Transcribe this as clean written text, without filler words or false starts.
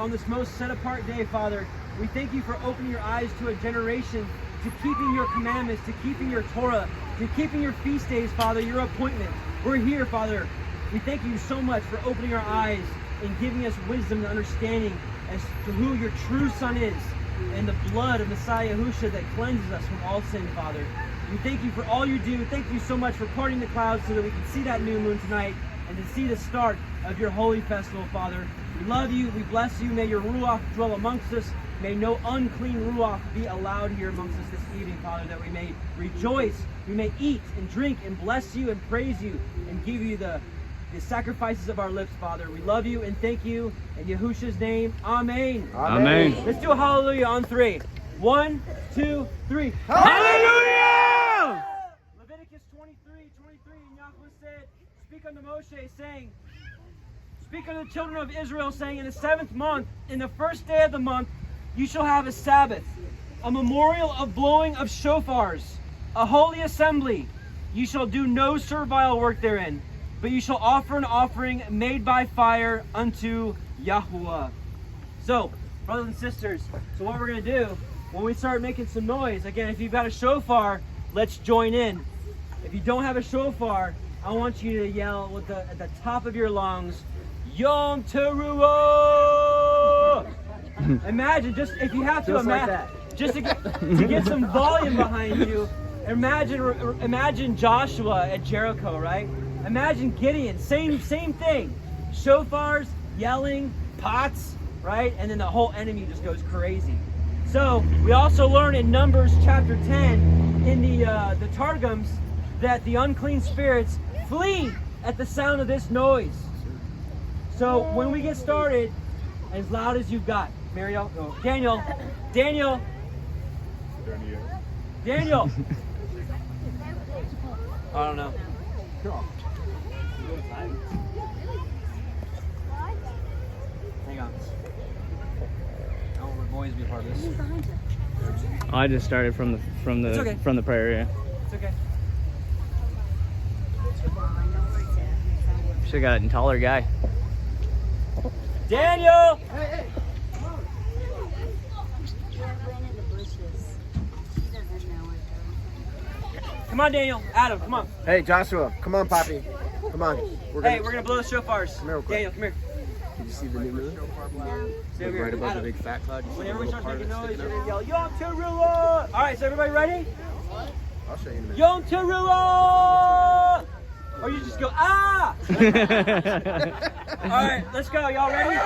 on this most set-apart day, Father, we thank you for opening your eyes to a generation, to keeping your commandments, to keeping your Torah, to keeping your feast days, Father, your appointment. We're here, Father. We thank you so much for opening our eyes and giving us wisdom and understanding as to who your true Son is and the blood of Messiah Yahushua that cleanses us from all sin, Father. We thank you for all you do. Thank you so much for parting the clouds so that we can see that new moon tonight and to see the start of your holy festival, Father. We love you. We bless you. May your Ruach dwell amongst us. May no unclean Ruach be allowed here amongst us this evening, Father, that we may rejoice, we may eat and drink and bless you and praise you and give you the sacrifices of our lips, Father. We love you and thank you. In Yahushua's name, amen. Amen. Let's do a hallelujah on 3. 1, 2, 3. Hallelujah! Leviticus 23, and Yahweh said, speak unto Moshe, saying, speak unto the children of Israel, saying, in the 7th month, in the first day of the month, you shall have a Sabbath, a memorial of blowing of shofars, a holy assembly. You shall do no servile work therein, but you shall offer an offering made by fire unto Yahuwah. So, brothers and sisters, so what we're going to do, when we start making some noise, again, if you've got a shofar, let's join in. If you don't have a shofar, I want you to yell with at the top of your lungs, Yom Teruah! Imagine, just if you have to imagine, just to get some volume behind you, imagine Joshua at Jericho, right? Imagine Gideon, same thing. Shofars, yelling, pots, right? And then the whole enemy just goes crazy. So we also learn in Numbers chapter 10 in the Targums that the unclean spirits flee at the sound of this noise. So when we get started, as loud as you've got, Mariel, oh, Daniel. I don't know. Hang on. I don't want my boys to be a part of this. I just started from the prayer. Yeah. It's okay. Should have got a taller guy. Daniel! Hey. Come on, Daniel. Adam, come on. Hey, Joshua. Come on, Poppy. Come on. We're gonna blow the shofars. Come here real quick. Daniel, come here. Did you see the new moon? Stay over Right here. above Adam, the big fat cloud. You see whenever the we little start part making of it noise, sticking you're out? gonna yell, Yom Teruah! All right, so everybody ready? I'll show you in a minute. Yom Teruah! Or you just go, ah! All right, let's go. Y'all ready?